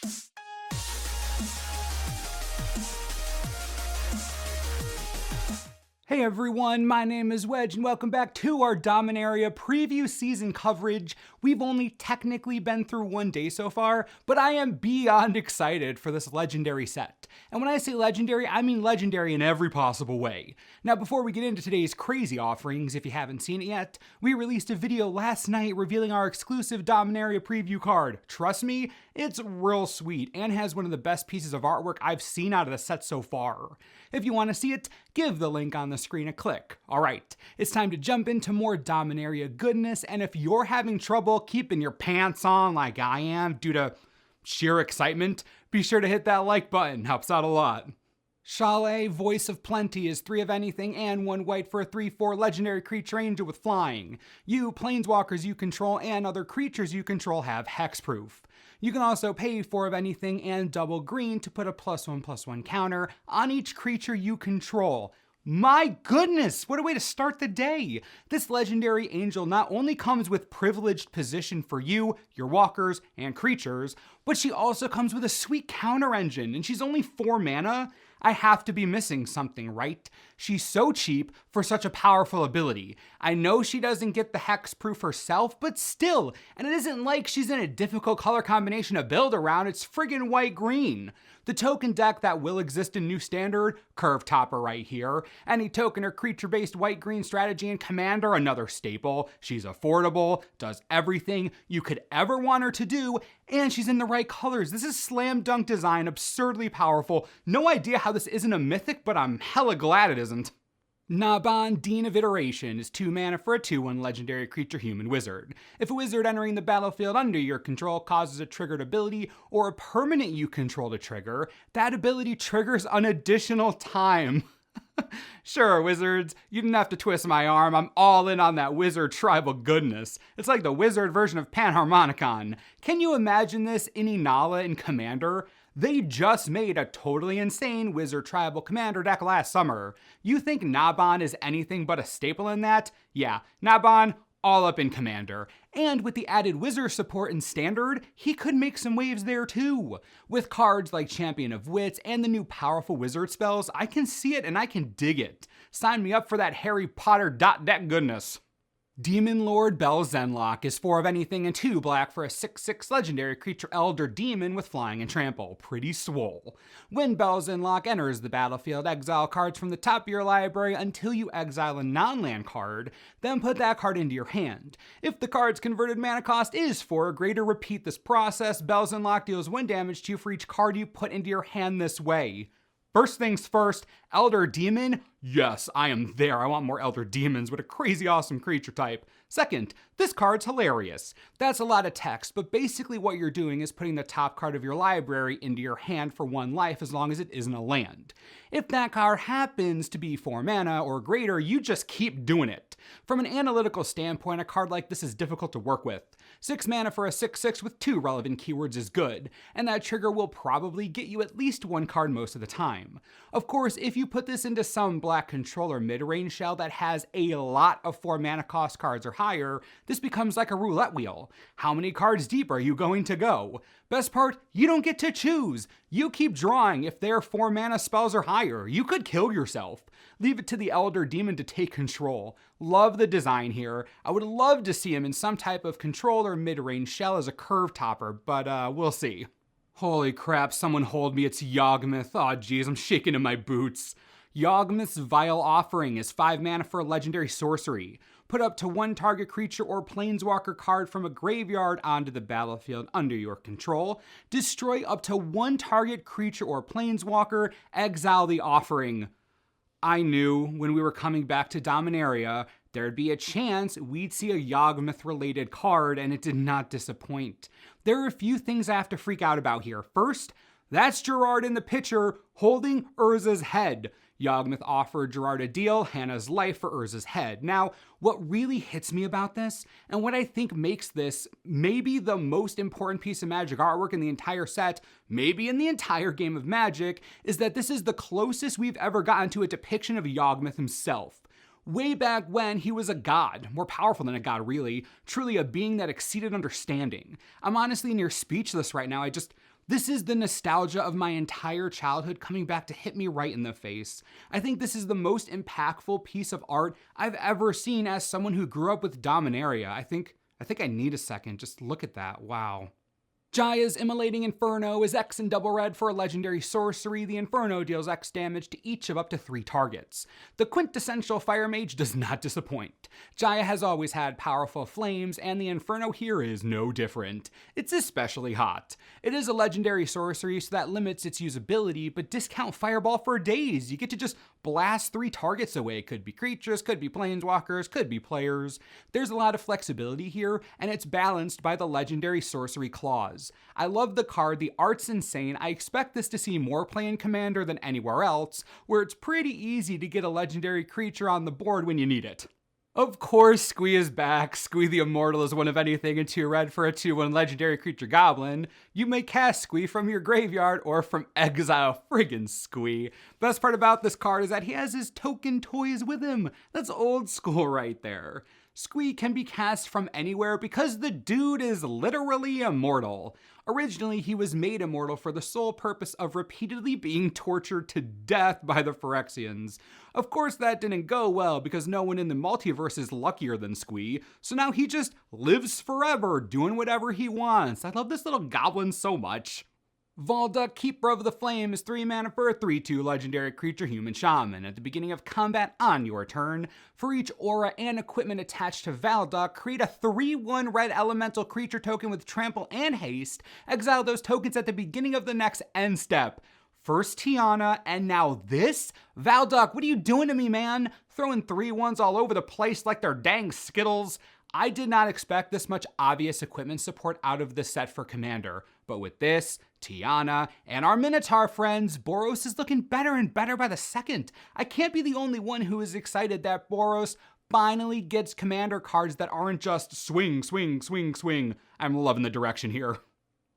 Hey everyone, my name is Wedge and welcome back to our Dominaria preview season coverage. We've only technically been through one day so far, but I am beyond excited for this legendary set. And when I say legendary, I mean legendary in every possible way. Now before we get into today's crazy offerings, if you haven't seen it yet, we released a video last night revealing our exclusive Dominaria preview card. Trust me, it's real sweet and has one of the best pieces of artwork I've seen out of the set so far. If you want to see it, give the link on the screen a click. Alright, it's time to jump into more Dominaria goodness, and if you're having trouble keeping your pants on like I am due to sheer excitement, be sure to hit that like button, helps out a lot. Chalet, Voice of Plenty is 3 of anything and 1 white for a 3/4 legendary creature angel with flying. You, planeswalkers you control, and other creatures you control have hexproof. You can also pay 4 of anything and double green to put a +1/+1 counter on each creature you control. My goodness, what a way to start the day! This legendary angel not only comes with privileged position for you, your walkers, and creatures, but she also comes with a sweet counter engine, and she's only 4 mana. I have to be missing something, right? She's so cheap for such a powerful ability. I know she doesn't get the hexproof herself, but still, and it isn't like she's in a difficult color combination to build around, it's friggin' white-green. The token deck that will exist in New Standard, Curve Topper right here. Any token or creature-based white-green strategy in Commander, another staple. She's affordable, does everything you could ever want her to do, and she's in the right colors. This is slam dunk design, absurdly powerful. No idea how this isn't a mythic, but I'm hella glad it isn't. Naban, Dean of Iteration, is 2 mana for a 2/1 legendary creature human wizard. If a wizard entering the battlefield under your control causes a triggered ability or a permanent you control to trigger, that ability triggers an additional time. Sure, wizards, you didn't have to twist my arm. I'm all in on that wizard tribal goodness. It's like the wizard version of Panharmonicon. Can you imagine this in Inala and Commander? They just made a totally insane wizard tribal commander deck last summer. You think Naban is anything but a staple in that? Yeah, Naban, all up in Commander. And with the added wizard support in Standard, he could make some waves there too. With cards like Champion of Wits and the new powerful wizard spells, I can see it and I can dig it. Sign me up for that Harry Potter deck goodness. Demon Lord Belzenlock is 4 of anything and 2 black for a 6/6 legendary creature elder demon with flying and trample. Pretty swole. When Belzenlock enters the battlefield, exile cards from the top of your library until you exile a non-land card, then put that card into your hand. If the card's converted mana cost is 4 or greater, repeat this process. Belzenlock deals 1 damage to you for each card you put into your hand this way. First things first, Elder Demon? Yes, I am there. I want more Elder Demons with a crazy awesome creature type. Second, this card's hilarious. That's a lot of text, but basically what you're doing is putting the top card of your library into your hand for 1 life as long as it isn't a land. If that card happens to be 4 mana or greater, you just keep doing it. From an analytical standpoint, a card like this is difficult to work with. 6 mana for a 6/6 with 2 relevant keywords is good, and that trigger will probably get you at least 1 card most of the time. Of course, if you put this into some black controller mid-range shell that has a lot of 4 mana cost cards or higher, this becomes like a roulette wheel. How many cards deep are you going to go? Best part, you don't get to choose. You keep drawing if they're 4 mana spells or higher. You could kill yourself. Leave it to the Elder Demon to take control. Love the design here. I would love to see him in some type of controller mid-range shell as a curve topper, but we'll see. Holy crap, someone hold me, it's Yawgmoth. Aw geez, I'm shaking in my boots. Yawgmoth's Vile Offering is 5 mana for a legendary sorcery. Put up to 1 target creature or planeswalker card from a graveyard onto the battlefield under your control. Destroy up to 1 target creature or planeswalker, exile the offering. I knew when we were coming back to Dominaria, there'd be a chance we'd see a Yawgmoth-related card, and it did not disappoint. There are a few things I have to freak out about here. First, that's Gerard in the picture holding Urza's head. Yawgmoth offered Gerard a deal, Hannah's life for Urza's head. Now, what really hits me about this, and what I think makes this maybe the most important piece of Magic artwork in the entire set, maybe in the entire game of Magic, is that this is the closest we've ever gotten to a depiction of Yawgmoth himself. Way back when he was a god, more powerful than a god really, truly a being that exceeded understanding. I'm honestly near speechless right now. This is the nostalgia of my entire childhood coming back to hit me right in the face. I think this is the most impactful piece of art I've ever seen as someone who grew up with Dominaria. I think I need a second. Just look at that. Wow. Jaya's Immolating Inferno is X and double red for a legendary sorcery. The Inferno deals X damage to each of up to 3 targets. The quintessential fire mage does not disappoint. Jaya has always had powerful flames, and the Inferno here is no different. It's especially hot. It is a legendary sorcery, so that limits its usability, but discount Fireball for days. You get to just blast 3 targets away. Could be creatures, could be planeswalkers, could be players. There's a lot of flexibility here, and it's balanced by the legendary sorcery clause. I love the card, the art's insane. I expect this to see more play in Commander than anywhere else, where it's pretty easy to get a legendary creature on the board when you need it. Of course, Squee is back. Squee the Immortal is one of anything and 2 red for a 2/1 legendary creature goblin. You may cast Squee from your graveyard or from exile. Friggin' Squee. Best part about this card is that he has his token toys with him. That's old school right there. Squee can be cast from anywhere because the dude is literally immortal. Originally, he was made immortal for the sole purpose of repeatedly being tortured to death by the Phyrexians. Of course, that didn't go well because no one in the multiverse is luckier than Squee, so now he just lives forever, doing whatever he wants. I love this little goblin so much. Valda, Keeper of the Flame, is 3 mana for a 3/2 legendary creature human shaman. At the beginning of combat on your turn, for each aura and equipment attached to Valda, create a 3/1 red elemental creature token with trample and haste. Exile those tokens at the beginning of the next end step. First Tiana, and now this? Valduck, what are you doing to me, man? Throwing 3/1s all over the place like they're dang Skittles. I did not expect this much obvious equipment support out of this set for Commander, but with this, Tiana, and our Minotaur friends, Boros is looking better and better by the second. I can't be the only one who is excited that Boros finally gets Commander cards that aren't just swing, swing, swing, swing. I'm loving the direction here.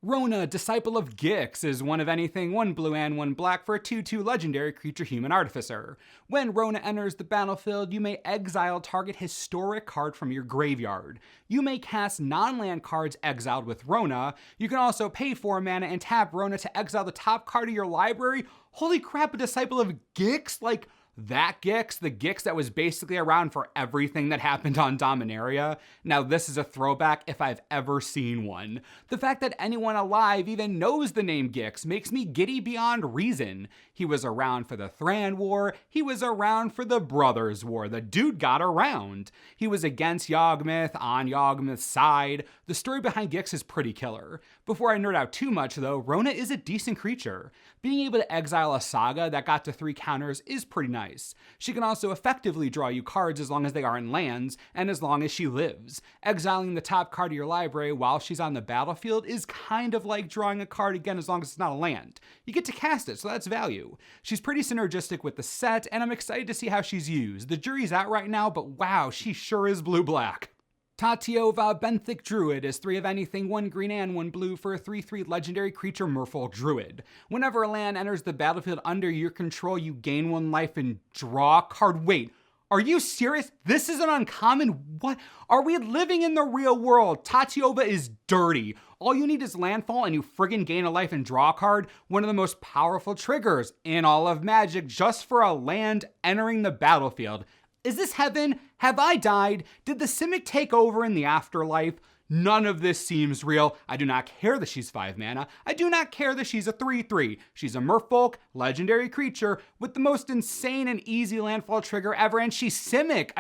Rona, Disciple of Gix, is one of anything, 1 blue and 1 black for a 2/2 legendary creature human artificer. When Rona enters the battlefield, you may exile target historic card from your graveyard. You may cast non-land cards exiled with Rona. You can also pay 4 mana and tap Rona to exile the top card of your library. Holy crap, a Disciple of Gix? Like, that Gix, the Gix that was basically around for everything that happened on Dominaria. Now this is a throwback if I've ever seen one. The fact that anyone alive even knows the name Gix makes me giddy beyond reason. He was around for the Thran War, he was around for the Brothers War, the dude got around. He was against Yawgmoth, on Yawgmoth's side. The story behind Gix is pretty killer. Before I nerd out too much though, Rona is a decent creature. Being able to exile a saga that got to 3 counters is pretty nice. She can also effectively draw you cards as long as they aren't lands, and as long as she lives. Exiling the top card of your library while she's on the battlefield is kind of like drawing a card again as long as it's not a land. You get to cast it, so that's value. She's pretty synergistic with the set, and I'm excited to see how she's used. The jury's out right now, but wow, she sure is blue-black. Tatiova, Benthic Druid, is 3 of anything, 1 green and 1 blue for a 3/3 legendary creature Merfolk Druid. Whenever a land enters the battlefield under your control, you gain 1 life and draw a card. Wait, are you serious? This is an uncommon? What? Are we living in the real world? Tatiova is dirty. All you need is landfall and you friggin' gain a life and draw a card. One of the most powerful triggers in all of Magic just for a land entering the battlefield. Is this heaven? Have I died? Did the Simic take over in the afterlife? None of this seems real. I do not care that she's 5 mana. I do not care that she's a 3/3. She's a Merfolk, legendary creature with the most insane and easy landfall trigger ever, and she's Simic.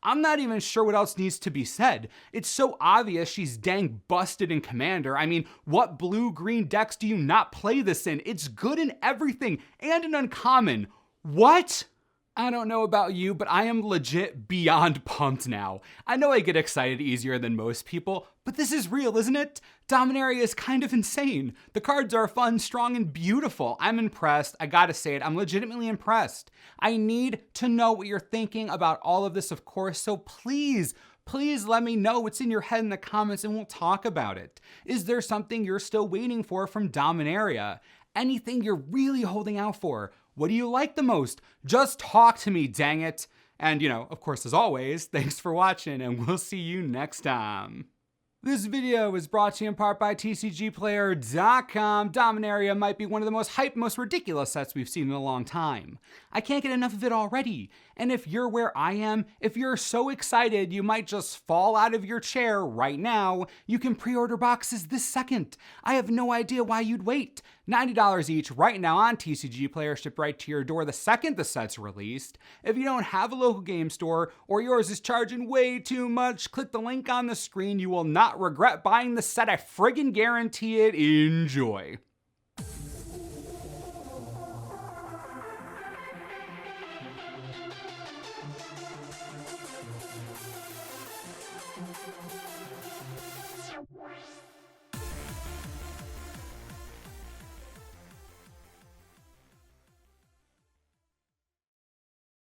I'm not even sure what else needs to be said. It's so obvious she's dang busted in Commander. I mean, what blue-green decks do you not play this in? It's good in everything, and an uncommon. What? I don't know about you, but I am legit beyond pumped now. I know I get excited easier than most people, but this is real, isn't it? Dominaria is kind of insane. The cards are fun, strong, and beautiful. I'm impressed. I gotta say it, I'm legitimately impressed. I need to know what you're thinking about all of this, of course, so please let me know what's in your head in the comments and we'll talk about it. Is there something you're still waiting for from Dominaria? Anything you're really holding out for? What do you like the most? Just talk to me, dang it. And, of course, as always, thanks for watching, and we'll see you next time. This video is brought to you in part by TCGplayer.com. Dominaria might be one of the most hyped, most ridiculous sets we've seen in a long time. I can't get enough of it already. And if you're where I am, if you're so excited you might just fall out of your chair right now, you can pre-order boxes this second. I have no idea why you'd wait. $90 each right now on TCG Player, shipped right to your door the second the set's released. If you don't have a local game store or yours is charging way too much, click the link on the screen. You will not regret buying the set. I friggin' guarantee it. Enjoy.